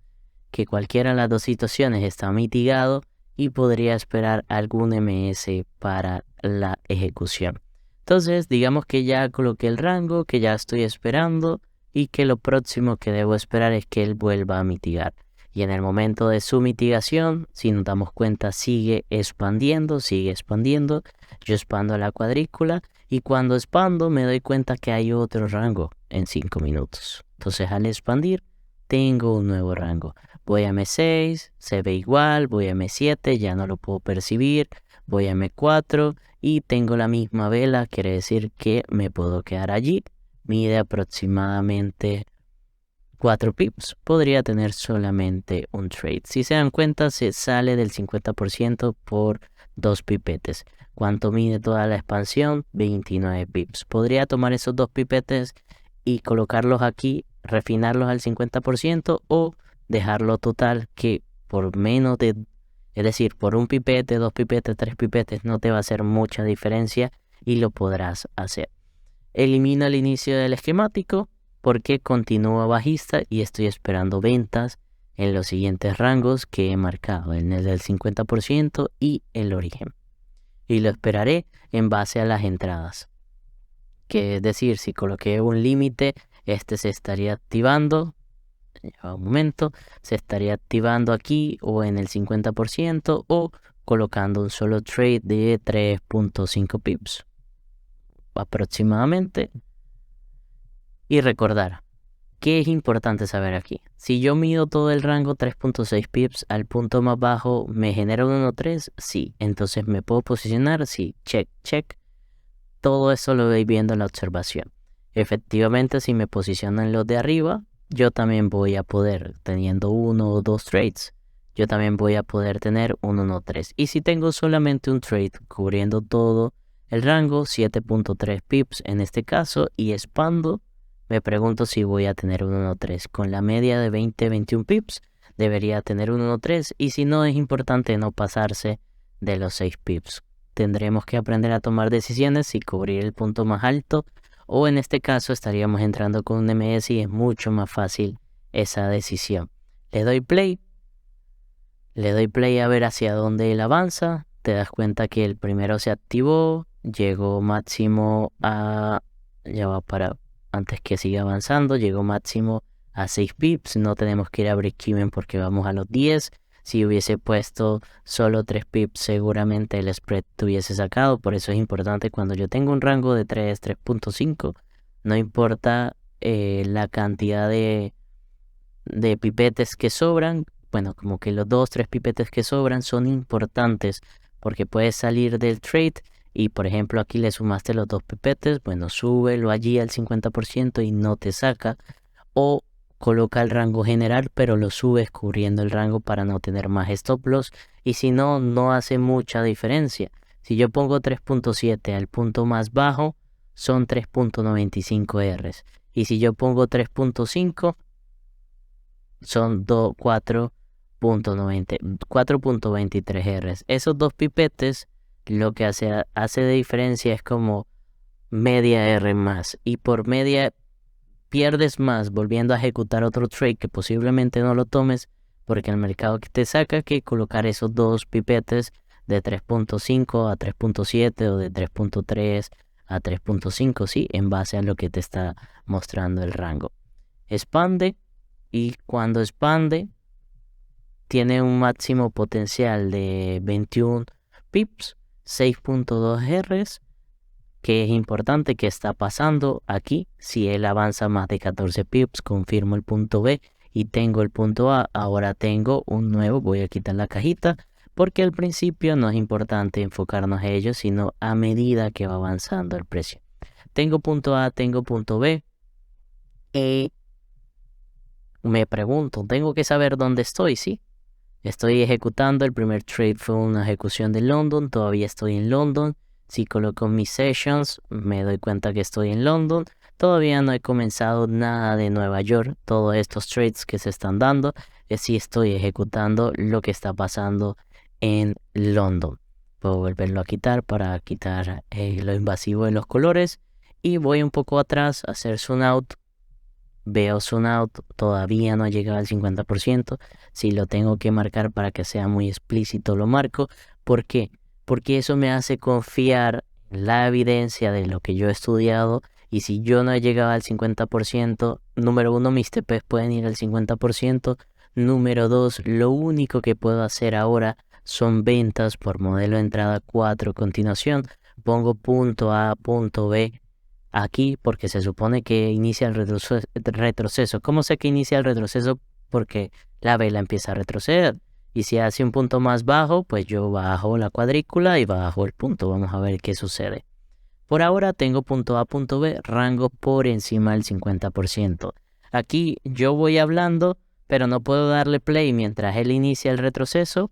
que cualquiera de las dos situaciones está mitigado y podría esperar algún MS para la ejecución. Entonces, digamos que ya coloqué el rango, que ya estoy esperando y que lo próximo que debo esperar es que él vuelva a mitigar. Y en el momento de su mitigación, si nos damos cuenta, sigue expandiendo. Yo expando la cuadrícula y cuando expando me doy cuenta que hay otro rango en 5 minutos. Entonces, al expandir, tengo un nuevo rango. Voy a M6, se ve igual, voy a M7, ya no lo puedo percibir, voy a M4 y tengo la misma vela, quiere decir que me puedo quedar allí. Mide aproximadamente 4 pips, podría tener solamente un trade. Si se dan cuenta, se sale del 50% por 2 pipetes. ¿Cuánto mide toda la expansión? 29 pips. Podría tomar esos 2 pipetes y colocarlos aquí, refinarlos al 50% o dejarlo total que por menos de, es decir, por un pipete, 2 pipetes, 3 pipetes no te va a hacer mucha diferencia y lo podrás hacer. Elimino el inicio del esquemático porque continúa bajista y estoy esperando ventas en los siguientes rangos que he marcado, en el del 50% y el origen. Y lo esperaré en base a las entradas. Que es decir, si coloqué un límite, este se estaría activando. Ya un momento, se estaría activando aquí o en el 50% o colocando un solo trade de 3.5 pips aproximadamente. Y recordar, ¿qué es importante saber aquí? Si yo mido todo el rango 3.6 pips al punto más bajo, ¿me genera un 1.3? Sí. Entonces me puedo posicionar, sí, check, check. Todo eso lo voy viendo en la observación. Efectivamente, si me posiciono en los de arriba, yo también voy a poder, teniendo 1 o 2 trades, yo también voy a poder tener un 1.3. Y si tengo solamente un trade cubriendo todo el rango, 7.3 pips en este caso, y expando, me pregunto si voy a tener un 1.3. Con la media de 20-21 pips, debería tener un 1.3. Y si no, es importante no pasarse de los 6 pips. Tendremos que aprender a tomar decisiones y cubrir el punto más alto. O en este caso estaríamos entrando con un MS y es mucho más fácil esa decisión. Le doy play a ver hacia dónde él avanza. Te das cuenta que el primero se activó, llegó máximo a... ya va para... antes que siga avanzando, llegó máximo a 6 pips. No tenemos que ir a break-even porque vamos a los 10. Si hubiese puesto solo 3 pips, seguramente el spread te hubiese sacado. Por eso es importante cuando yo tengo un rango de 3, 3.5, no importa la cantidad de pipetes que sobran. Bueno, como que los 2, 3 pipetes que sobran son importantes porque puedes salir del trade y por ejemplo aquí le sumaste los 2 pipetes. Bueno, súbelo allí al 50% y no te saca. O coloca el rango general, pero lo subes cubriendo el rango para no tener más stop loss. Y si no, no hace mucha diferencia. Si yo pongo 3.7 al punto más bajo, son 3.95 Rs. Y si yo pongo 3.5, son 4.23 Rs. Esos dos pipetes, lo que hace de diferencia es como media R más. Y por media pierdes más volviendo a ejecutar otro trade que posiblemente no lo tomes, porque el mercado que te saca que colocar esos dos pipetes de 3.5 a 3.7 o de 3.3 a 3.5, sí, en base a lo que te está mostrando el rango. Expande, y cuando expande tiene un máximo potencial de 21 pips, 6.2 Rs, que es importante. Que está pasando aquí. Si él avanza más de 14 pips, confirmo el punto B y tengo el punto A. Ahora tengo un nuevo, voy a quitar la cajita, porque al principio no es importante enfocarnos a ello, sino a medida que va avanzando el precio. Tengo punto A, tengo punto B, y me pregunto, tengo que saber dónde estoy, ¿sí? Estoy ejecutando, el primer trade fue una ejecución de London, todavía estoy en London. Si coloco mis sessions, me doy cuenta que estoy en London. Todavía no he comenzado nada de Nueva York. Todos estos trades que se están dando, sí estoy ejecutando lo que está pasando en London. Puedo volverlo a quitar para quitar lo invasivo de los colores. Y voy un poco atrás a hacer zoom out. Veo zoom out, todavía no ha llegado al 50%. Si lo tengo que marcar para que sea muy explícito, lo marco. ¿Por qué? Porque eso me hace confiar en la evidencia de lo que yo he estudiado. Y si yo no he llegado al 50%, número uno, mis TPs pueden ir al 50%. Número dos, lo único que puedo hacer ahora son ventas por modelo de entrada 4 continuación. Pongo punto A, punto B aquí porque se supone que inicia el retroceso. ¿Cómo sé que inicia el retroceso? Porque la vela empieza a retroceder. Y si hace un punto más bajo, pues yo bajo la cuadrícula y bajo el punto. Vamos a ver qué sucede. Por ahora tengo punto A, punto B, rango por encima del 50%. Aquí yo voy hablando, pero no puedo darle play mientras él inicia el retroceso,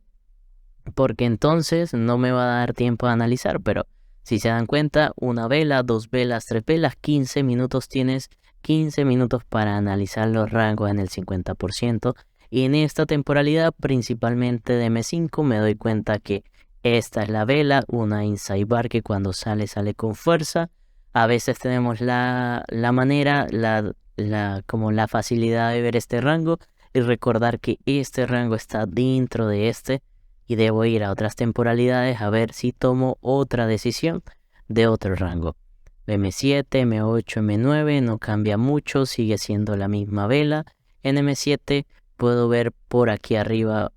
porque entonces no me va a dar tiempo a analizar. Pero si se dan cuenta, una vela, dos velas, tres velas, 15 minutos tienes, 15 minutos para analizar los rangos en el 50%. Y en esta temporalidad, principalmente de M5, me doy cuenta que esta es la vela, una inside bar que cuando sale con fuerza. A veces tenemos la manera, como la facilidad de ver este rango y recordar que este rango está dentro de este. Y debo ir a otras temporalidades a ver si tomo otra decisión de otro rango. M7, M8, M9 no cambia mucho, sigue siendo la misma vela. En M7 puedo ver por aquí arriba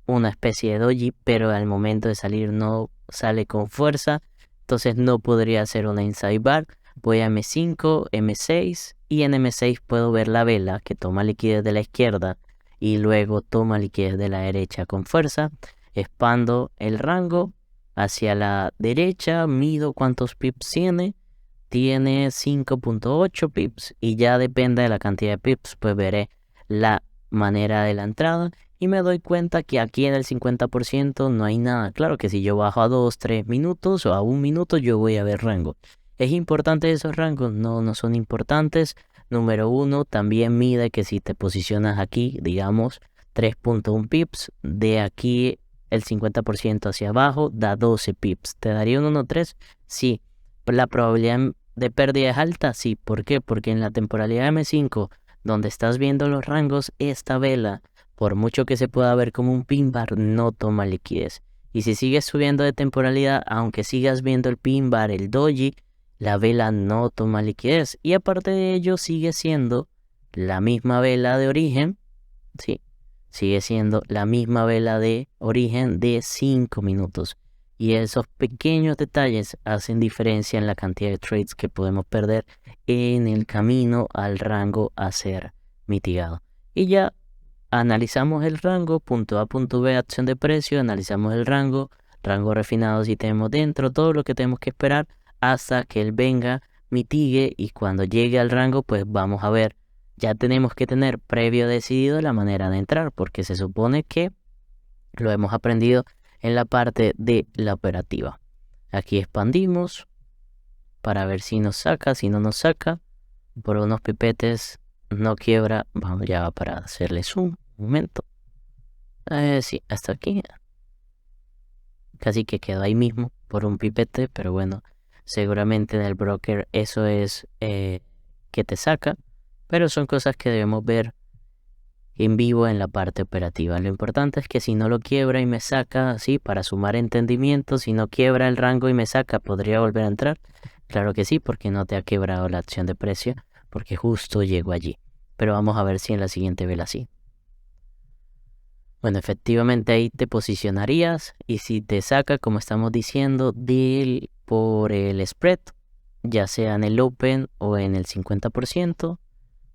una especie de doji, pero al momento de salir no sale con fuerza, entonces no podría hacer una inside bar. Voy a M5, M6 y en M6 puedo ver la vela que toma liquidez de la izquierda y luego toma liquidez de la derecha con fuerza. Expando el rango hacia la derecha, mido cuántos pips tiene. Tiene 5.8 pips y ya depende de la cantidad de pips, pues veré la manera de la entrada y me doy cuenta que aquí en el 50% no hay nada. Claro que si yo bajo a 2, 3 minutos o a 1 minuto yo voy a ver rango. ¿Es importante esos rangos? No, no son importantes. Número uno, también mide que si te posicionas aquí, digamos 3.1 pips, de aquí el 50% hacia abajo da 12 pips. ¿Te daría un 1.3? Sí. ¿La probabilidad de pérdida es alta? Sí. ¿Por qué? Porque en la temporalidad M5, donde estás viendo los rangos, esta vela, por mucho que se pueda ver como un pin bar, no toma liquidez. Y si sigues subiendo de temporalidad, aunque sigas viendo el pin bar, el doji, la vela no toma liquidez. Y aparte de ello, sigue siendo la misma vela de origen, sí, sigue siendo la misma vela de origen de 5 minutos. Y esos pequeños detalles hacen diferencia en la cantidad de trades que podemos perder en el camino al rango a ser mitigado. Y ya analizamos el rango, punto A, punto B, acción de precio, analizamos el rango refinado si tenemos dentro, todo lo que tenemos que esperar hasta que él venga, mitigue y cuando llegue al rango pues vamos a ver. Ya tenemos que tener previo decidido la manera de entrar, porque se supone que lo hemos aprendido en la parte de la operativa. Aquí expandimos para ver si nos saca, si no nos saca. Por unos pipetes no quiebra. Vamos ya para hacerle zoom. Un momento. Sí, hasta aquí. Casi que quedó ahí mismo por un pipete, pero bueno, seguramente en el broker eso es que te saca, pero son cosas que debemos ver en vivo en la parte operativa. Lo importante es que si no lo quiebra y me saca, sí, para sumar entendimiento, si no quiebra el rango y me saca, ¿podría volver a entrar? Claro que sí, porque no te ha quebrado la acción de precio, porque justo llegó allí. Pero vamos a ver si en la siguiente vela sí. Bueno, efectivamente ahí te posicionarías y si te saca, como estamos diciendo, por el spread, ya sea en el open o en el 50%,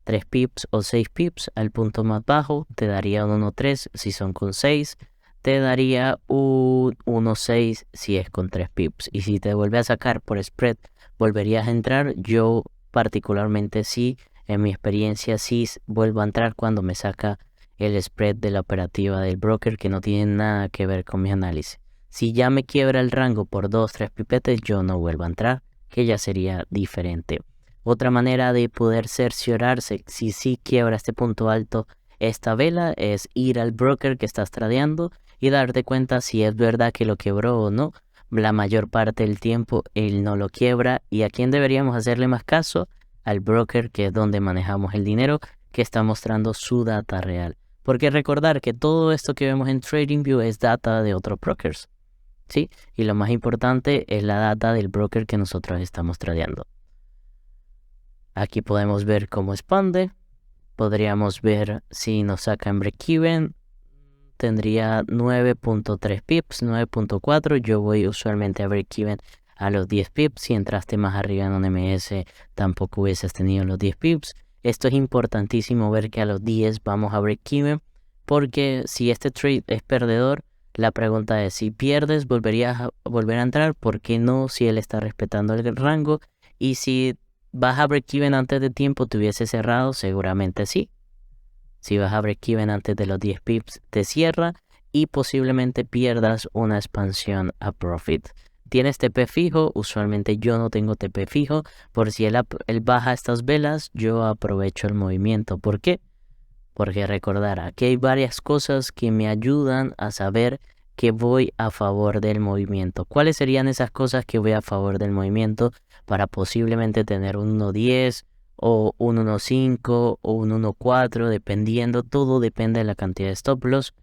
3 pips o 6 pips al punto más bajo, te daría un 1.3 si son con 6, te daría un 1.6 si es con 3 pips. Y si te vuelve a sacar por spread, volverías a entrar. Yo particularmente sí, en mi experiencia sí vuelvo a entrar cuando me saca el spread de la operativa del broker, que no tiene nada que ver con mi análisis. Si ya me quiebra el rango por 2-3 pipetes, yo no vuelvo a entrar, que ya sería diferente. Otra manera de poder cerciorarse si sí quiebra este punto alto esta vela es ir al broker que estás tradeando y darte cuenta si es verdad que lo quebró o no. La mayor parte del tiempo él no lo quiebra. ¿Y a quién deberíamos hacerle más caso? Al broker, que es donde manejamos el dinero, que está mostrando su data real. Porque recordar que todo esto que vemos en TradingView es data de otros brokers, ¿sí? Y lo más importante es la data del broker que nosotros estamos tradeando. Aquí podemos ver cómo expande. Podríamos ver si nos saca en break-even. Tendría 9.3 pips, 9.4. Yo voy usualmente a break-even a los 10 pips. Si entraste más arriba en un MS, tampoco hubieses tenido los 10 pips. Esto es importantísimo, ver que a los 10 vamos a break-even, porque si este trade es perdedor, la pregunta es, si pierdes, ¿volverías a volver a entrar? ¿Por qué no? Si él está respetando el rango. Y si vas a break-even antes de tiempo, ¿te hubiese cerrado? Seguramente sí. Si vas a break-even antes de los 10 pips, te cierra y posiblemente pierdas una expansión a profit. ¿Tienes TP fijo? Usualmente yo no tengo TP fijo. Por si él baja estas velas, yo aprovecho el movimiento. ¿Por qué? Porque recordar, aquí hay varias cosas que me ayudan a saber que voy a favor del movimiento. ¿Cuáles serían esas cosas que voy a favor del movimiento para posiblemente tener un 1.10 o un 1.5 o un 1.4, dependiendo? Todo depende de la cantidad de stop loss.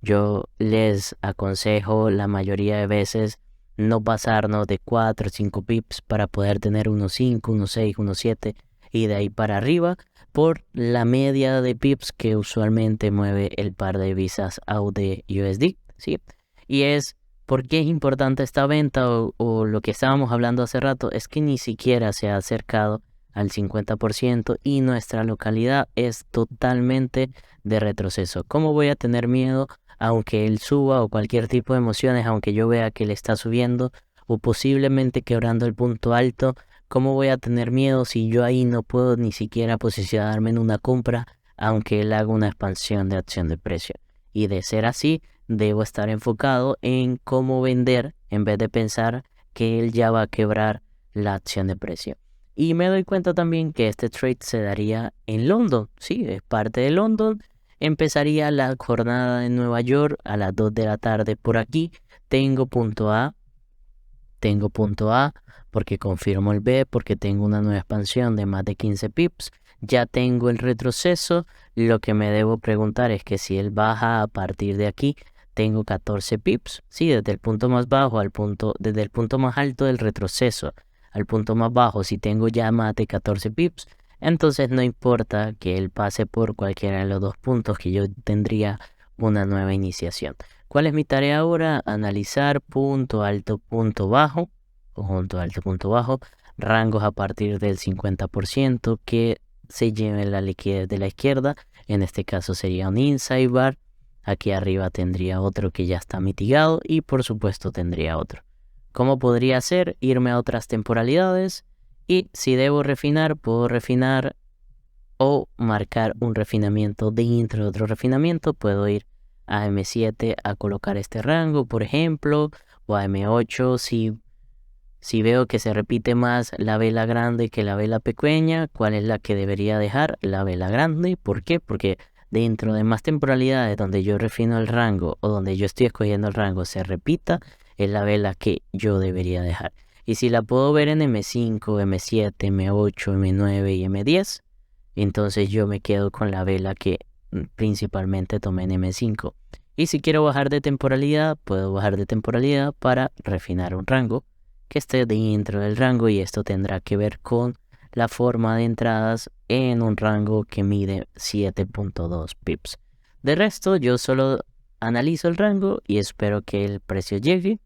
Yo les aconsejo la mayoría de veces no pasarnos de 4 o 5 pips para poder tener 1.5, 1.6, 1.7 y de ahí para arriba, por la media de pips que usualmente mueve el par de divisas AUD USD, ¿sí? Y es porque es importante esta venta o lo que estábamos hablando hace rato, es que ni siquiera se ha acercado al 50% y nuestra localidad es totalmente de retroceso. ¿Cómo voy a tener miedo aunque él suba, o cualquier tipo de emociones, aunque yo vea que él está subiendo o posiblemente quebrando el punto alto? ¿Cómo voy a tener miedo si yo ahí no puedo ni siquiera posicionarme en una compra, aunque él haga una expansión de acción de precio? Y de ser así, debo estar enfocado en cómo vender en vez de pensar que él ya va a quebrar la acción de precio. Y me doy cuenta también que este trade se daría en London. Sí, es parte de London. Empezaría la jornada en Nueva York a las 2 de la tarde por aquí. Tengo punto A porque confirmo el B, porque tengo una nueva expansión de más de 15 pips. Ya tengo el retroceso. Lo que me debo preguntar es que si él baja a partir de aquí, tengo 14 pips. Sí, desde el punto más bajo desde el punto más alto del retroceso al punto más bajo, si tengo ya más de 14 pips, entonces no importa que él pase por cualquiera de los dos puntos, que yo tendría una nueva iniciación. ¿Cuál es mi tarea ahora? Analizar punto alto, punto bajo, punto alto, punto bajo, rangos a partir del 50% que se lleven la liquidez de la izquierda. En este caso sería un inside bar. Aquí arriba tendría otro que ya está mitigado y por supuesto tendría otro. ¿Cómo podría ser? Irme a otras temporalidades, y si debo refinar, puedo refinar o marcar un refinamiento dentro de otro refinamiento. Puedo ir a M7 a colocar este rango, por ejemplo, o a M8 si Si veo que se repite más la vela grande que la vela pequeña, ¿cuál es la que debería dejar? La vela grande. ¿Por qué? Porque dentro de más temporalidades donde yo refino el rango o donde yo estoy escogiendo el rango se repita, es la vela que yo debería dejar. Y si la puedo ver en M5, M7, M8, M9 y M10, entonces yo me quedo con la vela que principalmente tomé en M5. Y si quiero bajar de temporalidad, puedo bajar de temporalidad para refinar un rango que esté dentro del rango, y esto tendrá que ver con la forma de entradas en un rango que mide 7.2 pips. De resto, yo solo analizo el rango y espero que el precio llegue,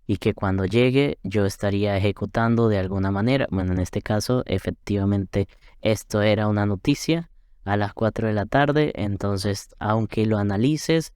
y que cuando llegue yo estaría ejecutando de alguna manera. Bueno, en este caso, efectivamente, esto era una noticia a las 4 de la tarde, entonces aunque lo analices,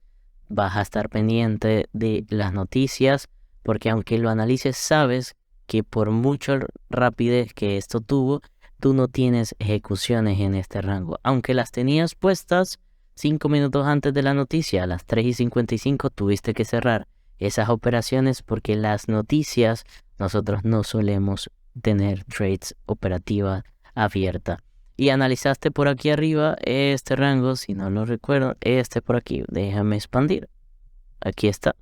vas a estar pendiente de las noticias, porque aunque lo analices, sabes que por mucho rapidez que esto tuvo, tú no tienes ejecuciones en este rango. Aunque las tenías puestas 5 minutos antes de la noticia, a las 3:55 tuviste que cerrar esas operaciones, porque las noticias nosotros no solemos tener trades operativa abierta. Y analizaste por aquí arriba este rango, si no lo recuerdo, este por aquí, déjame expandir. Aquí está,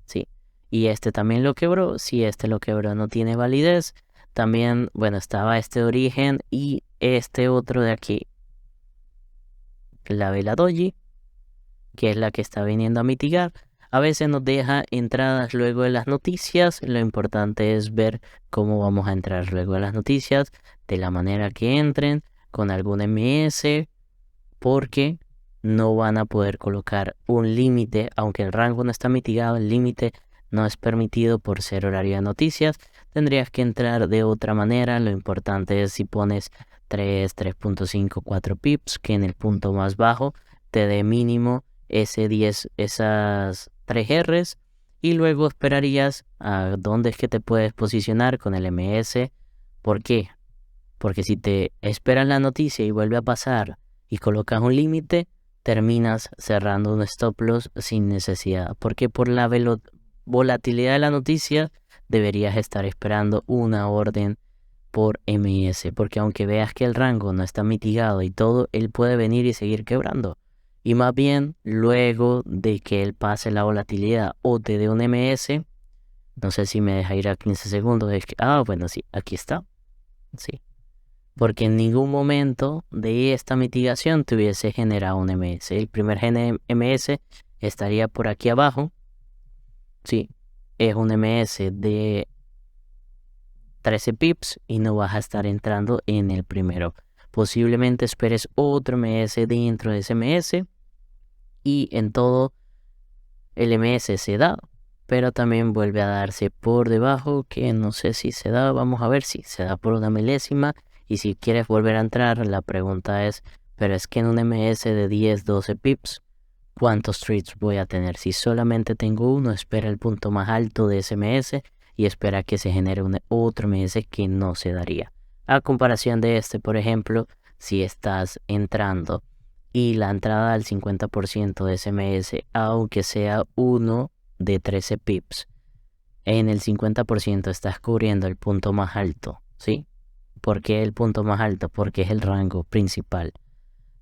sí. Y este también lo quebró. Si este lo quebró, no tiene validez. También, bueno, estaba este de origen y este otro de aquí, la vela doji, que es la que está viniendo a mitigar. A veces nos deja entradas luego de las noticias. Lo importante es ver cómo vamos a entrar luego de las noticias, de la manera que entren, con algún MS, porque no van a poder colocar un límite. Aunque el rango no está mitigado, el límite no es permitido por ser horario de noticias. Tendrías que entrar de otra manera. Lo importante es si pones 3, 3.5, 4 pips, que en el punto más bajo te dé mínimo ese 10, esas 3 Rs, y luego esperarías a dónde es que te puedes posicionar con el MS. ¿Por qué? Porque si te esperas la noticia y vuelve a pasar y colocas un límite, terminas cerrando un stop loss sin necesidad. Porque por la volatilidad de la noticia deberías estar esperando una orden por MS. Porque aunque veas que el rango no está mitigado y todo, él puede venir y seguir quebrando. Y más bien, luego de que él pase la volatilidad o te dé un MS, no sé si me deja ir a 15 segundos. Bueno, sí, aquí está. Sí. Porque en ningún momento de esta mitigación te hubiese generado un MS. El primer MS estaría por aquí abajo. Sí, es un MS de 13 pips y no vas a estar entrando en el primero. Posiblemente esperes otro MS dentro de ese MS, y en todo el MS se da, pero también vuelve a darse por debajo, que no sé si se da. Vamos a ver si se da por una milésima. Y si quieres volver a entrar, la pregunta es, pero es que en un MS de 10, 12 pips, ¿cuántos trades voy a tener? Si solamente tengo uno, espera el punto más alto de ese MS y espera que se genere otro MS que no se daría. A comparación de este, por ejemplo, si estás entrando y la entrada al 50% de ese MS, aunque sea uno de 13 pips, en el 50% estás cubriendo el punto más alto, ¿sí? ¿Por qué el punto más alto? Porque es el rango principal.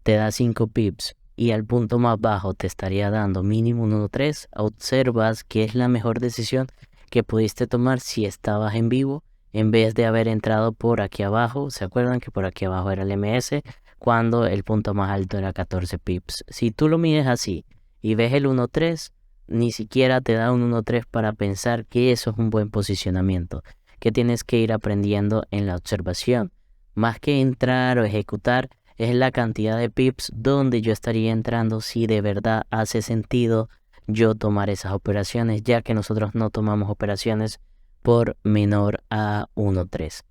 Te da 5 pips y al punto más bajo te estaría dando mínimo un 1.3. Observas que es la mejor decisión que pudiste tomar si estabas en vivo, en vez de haber entrado por aquí abajo. ¿Se acuerdan que por aquí abajo era el MS cuando el punto más alto era 14 pips? Si tú lo mides así y ves el 1.3, ni siquiera te da un 1.3 para pensar que eso es un buen posicionamiento, que tienes que ir aprendiendo en la observación. Más que entrar o ejecutar, es la cantidad de pips donde yo estaría entrando si de verdad hace sentido yo tomar esas operaciones, ya que nosotros no tomamos operaciones por menor a 1.3.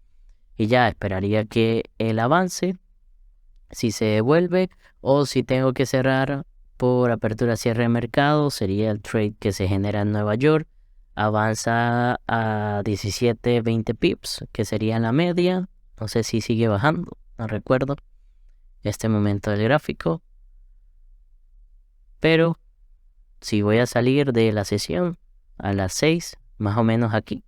Y ya esperaría que el avance, si se devuelve o si tengo que cerrar por apertura cierre de mercado, sería el trade que se genera en Nueva York. Avanza a 17, 20 pips, que sería la media. No sé si sigue bajando, no recuerdo este momento del gráfico. Pero si voy a salir de la sesión a las 6, más o menos aquí,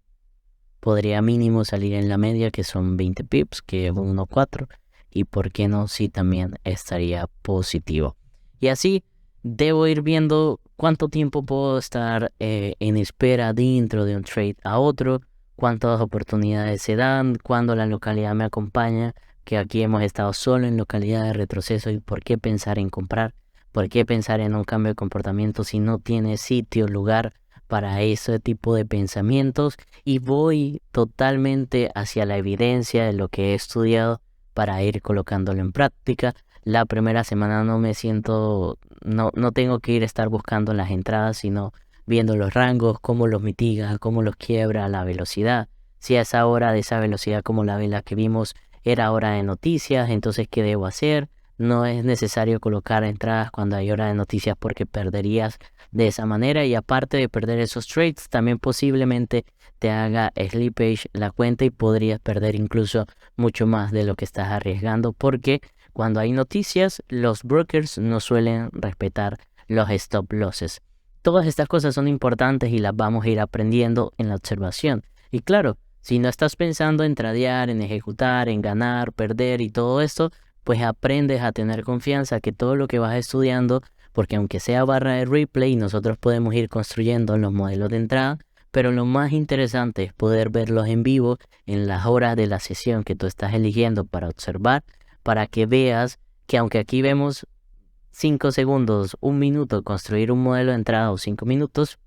podría mínimo salir en la media, que son 20 pips, que es 1.4, y por qué no, si también estaría positivo. Y así debo ir viendo cuánto tiempo puedo estar en espera dentro de un trade a otro, cuántas oportunidades se dan, cuándo la localidad me acompaña, que aquí hemos estado solo en localidad de retroceso, y por qué pensar en comprar, por qué pensar en un cambio de comportamiento si no tiene sitio, lugar para ese tipo de pensamientos. Y voy totalmente hacia la evidencia de lo que he estudiado para ir colocándolo en práctica. La primera semana no me siento, no tengo que ir a estar buscando las entradas, sino viendo los rangos, cómo los mitiga, cómo los quiebra, la velocidad. Si a esa hora de esa velocidad como la vela que vimos era hora de noticias, entonces ¿qué debo hacer? No es necesario colocar entradas cuando hay hora de noticias porque perderías de esa manera, y aparte de perder esos trades, también posiblemente te haga slippage la cuenta y podrías perder incluso mucho más de lo que estás arriesgando, porque cuando hay noticias los brokers no suelen respetar los stop losses. Todas estas cosas son importantes y las vamos a ir aprendiendo en la observación. Y claro, si no estás pensando en tradear, en ejecutar, en ganar, perder y todo esto, pues aprendes a tener confianza que todo lo que vas estudiando, porque aunque sea barra de replay, nosotros podemos ir construyendo los modelos de entrada, pero lo más interesante es poder verlos en vivo en las horas de la sesión que tú estás eligiendo para observar, para que veas que aunque aquí vemos 5 segundos, 1 minuto construir un modelo de entrada, o 5 minutos,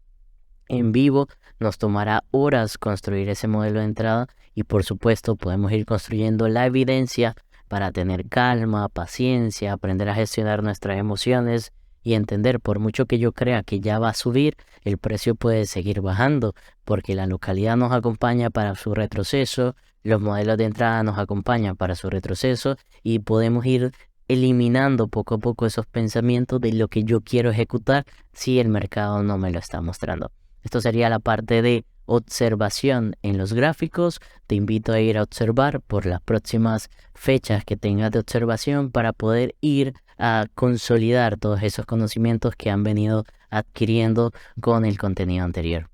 en vivo nos tomará horas construir ese modelo de entrada, y por supuesto podemos ir construyendo la evidencia para tener calma, paciencia, aprender a gestionar nuestras emociones y entender, por mucho que yo crea que ya va a subir, el precio puede seguir bajando porque la localidad nos acompaña para su retroceso, los modelos de entrada nos acompañan para su retroceso, y podemos ir eliminando poco a poco esos pensamientos de lo que yo quiero ejecutar si el mercado no me lo está mostrando. Esto sería la parte de observación en los gráficos. Te invito a ir a observar por las próximas fechas que tengas de observación para poder ir a consolidar todos esos conocimientos que han venido adquiriendo con el contenido anterior.